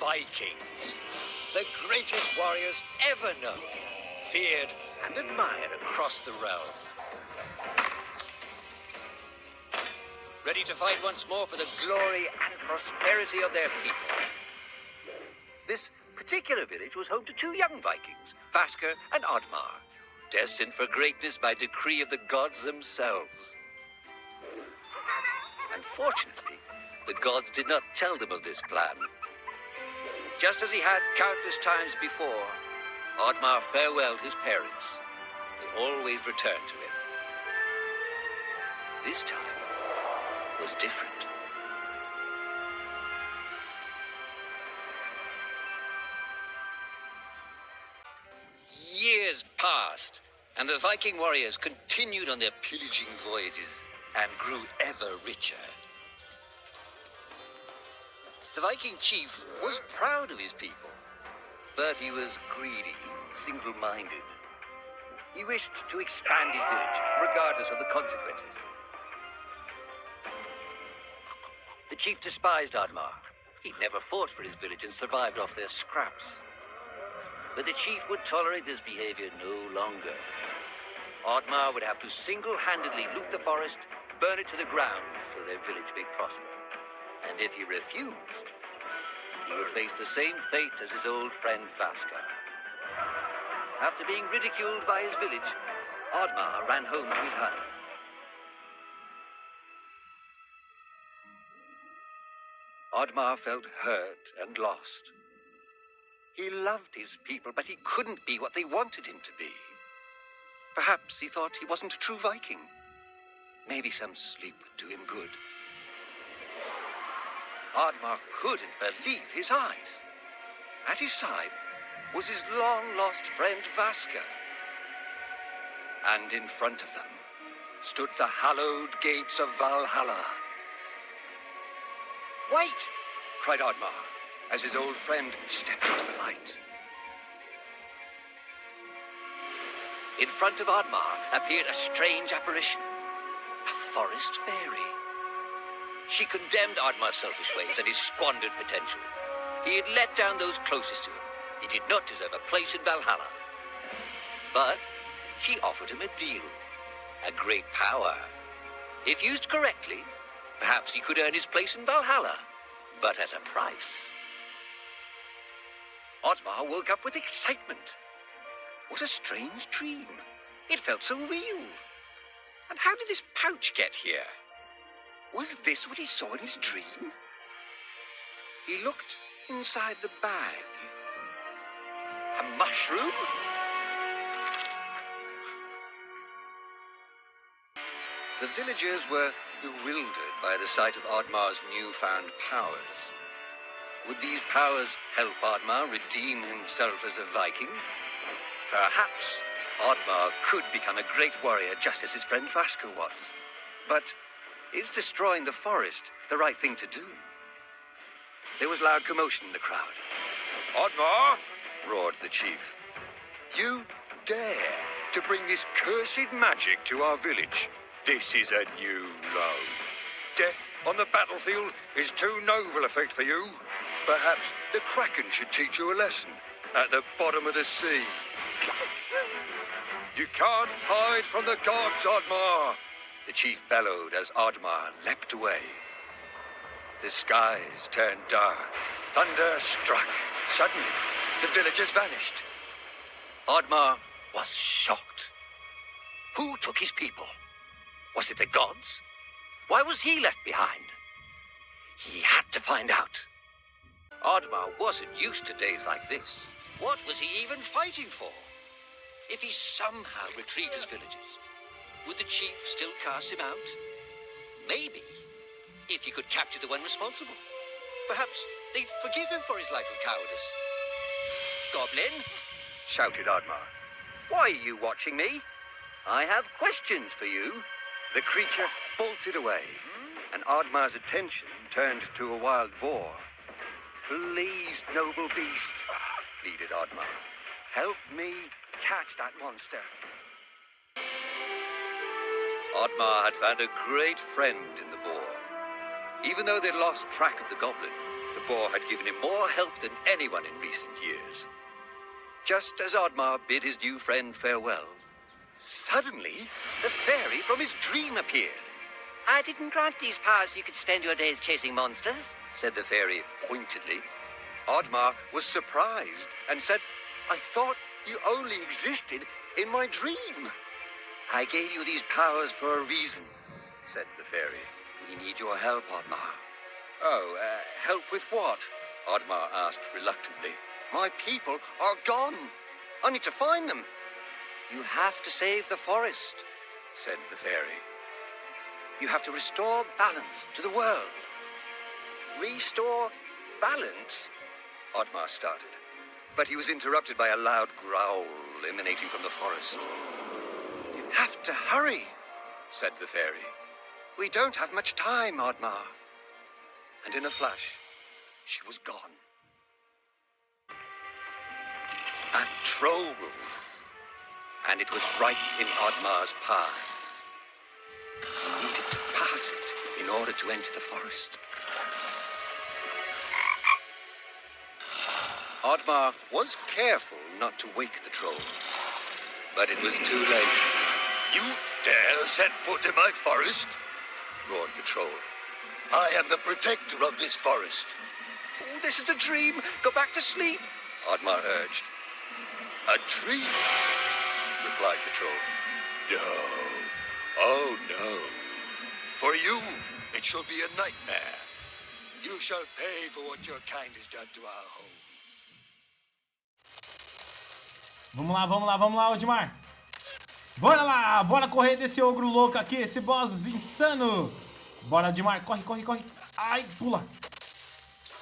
Vikings, the greatest warriors ever known, feared and admired across the realm. Ready to fight once more for the glory and prosperity of their people. This particular village was home to two young Vikings, Vasker and Oddmar, destined for greatness by decree of the gods themselves. Unfortunately, the gods did not tell them of this plan. Just as he had countless times before, Oddmar farewelled his parents. They always returned to him. This time was different. Years passed, and the Viking warriors continued on their pillaging voyages and grew ever richer. The Viking chief was proud of his people, but he was greedy, single-minded. He wished to expand his village, regardless of the consequences. The chief despised Oddmar. He'd never fought for his village and survived off their scraps. But the chief would tolerate this behavior no longer. Oddmar would have to single-handedly loot the forest, burn it to the ground, so their village may prosper. And if he refused, he would face the same fate as his old friend Vasker. After being ridiculed by his village, Oddmar ran home to his hut. Oddmar felt hurt and lost. He loved his people, but he couldn't be what they wanted him to be. Perhaps he thought he wasn't a true Viking. Maybe some sleep would do him good. Oddmar couldn't believe his eyes. At his side was his long-lost friend Vasker. And in front of them stood the hallowed gates of Valhalla. "Wait!" cried Oddmar, as his old friend stepped into the light. In front of Oddmar appeared a strange apparition, a forest fairy. She condemned Oddmar's selfish ways and his squandered potential. He had let down those closest to him. He did not deserve a place in Valhalla. But she offered him a deal, a great power. If used correctly, perhaps he could earn his place in Valhalla, but at a price. Oddmar woke up with excitement. What a strange dream. It felt so real. And how did this pouch get here? Was this what he saw in his dream? He looked inside the bag. A mushroom? The villagers were bewildered by the sight of Oddmar's newfound powers. Would these powers help Oddmar redeem himself as a Viking? Perhaps Oddmar could become a great warrior just as his friend Vasker was. But is destroying the forest the right thing to do? There was loud commotion in the crowd. "Oddmar!" roared the chief. "You dare to bring this cursed magic to our village? This is a new low. Death on the battlefield is too noble a fate for you. Perhaps the Kraken should teach you a lesson at the bottom of the sea. You can't hide from the gods, Oddmar!" the chief bellowed as Oddmar leapt away. The skies turned dark. Thunder struck. Suddenly, the villagers vanished. Oddmar was shocked. Who took his people? Was it the gods? Why was he left behind? He had to find out. Oddmar wasn't used to days like this. What was he even fighting for? If he somehow retrieved his villagers, would the chief still cast him out? Maybe, if he could capture the one responsible. Perhaps they'd forgive him for his life of cowardice. "Goblin!" shouted Oddmar. "Why are you watching me? I have questions for you." The creature bolted away, and Oddmar's attention turned to a wild boar. "Please, noble beast," pleaded Oddmar. "Help me catch that monster." Oddmar had found a great friend in the boar. Even though they'd lost track of the goblin, The boar had given him more help than anyone in recent years. Just as Oddmar bid his new friend farewell, suddenly the fairy from his dream appeared. I didn't grant these powers so you could spend your days chasing monsters, said the fairy pointedly. Oddmar was surprised and said, I thought you only existed in my dream. I gave you these powers for a reason, said the fairy. We need your help, Oddmar. Oh, help with what? Oddmar asked reluctantly. My people are gone. I need to find them. You have to save the forest, said the fairy. You have to restore balance to the world. Restore balance? Oddmar started, but he was interrupted by a loud growl emanating from the forest. You have to hurry, said the fairy. We don't have much time, Oddmar. And in a flash, she was gone. A troll. And it was right in Oddmar's path. He needed to pass it in order to enter the forest. Oddmar was careful not to wake the troll, but it was too late. You dare set foot in my forest? Roared the troll. I am the protector of this forest. Oh, this is a dream. Go back to sleep, Oddmar urged. A dream? Replied the troll. No. Oh, no. For you, it shall be a nightmare. You shall pay for what your kind has done to our home. Vamos lá, Oddmar. Bora lá, bora correr desse ogro louco aqui, esse boss insano. Bora, Oddmar, corre. Ai, pula.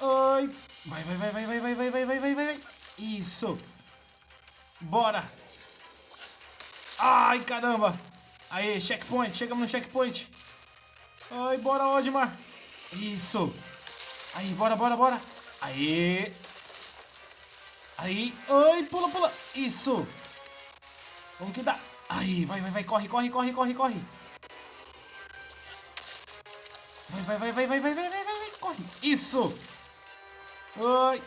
Ai, vai. Isso. Bora. Ai, caramba. Aí, checkpoint, chegamos no checkpoint. Ai, bora, Oddmar. Isso. Aí, bora. Aí. Ai, pula. Isso. Vamos que dá. Aí, vai, corre. Vai. Corre. Isso. Ai.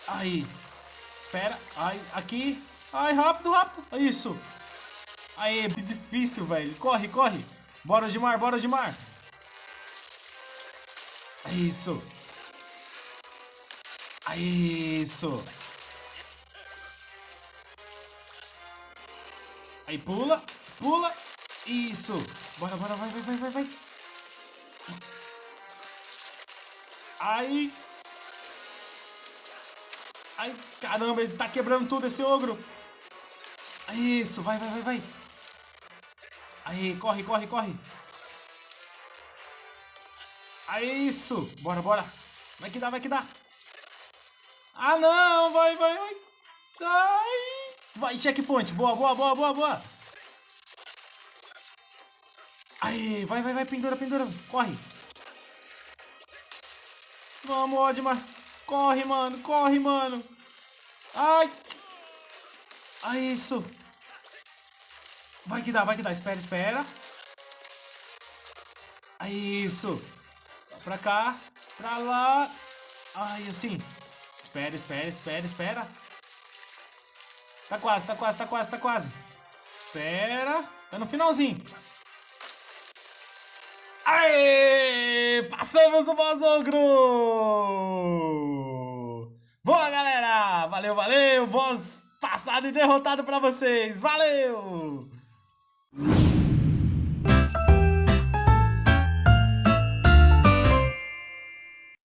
Aí. Espera. Ai, aqui. Ai, rápido. Isso. Aí, que difícil, velho. Corre. Bora, Oddmar. Isso. Isso. Aí pula. Isso. Bora, vai. Aí. Ai, caramba, ele tá quebrando tudo esse ogro. Isso, vai. Aí, corre. Aí, isso. Bora. Vai que dá. Ah, não, vai. Ai. Vai, checkpoint. Boa. Aí, vai, pendura. Corre. Vamos, Oddmar. Corre, mano. Ai. Aí, isso. Vai que dá. Espera. Aí, isso. Pra cá. Pra lá. Ai, assim. Espera. Tá quase. Espera. Tá no finalzinho. Aê! Passamos o boss ogro! Boa, galera! Valeu! Boss passado e derrotado pra vocês! Valeu!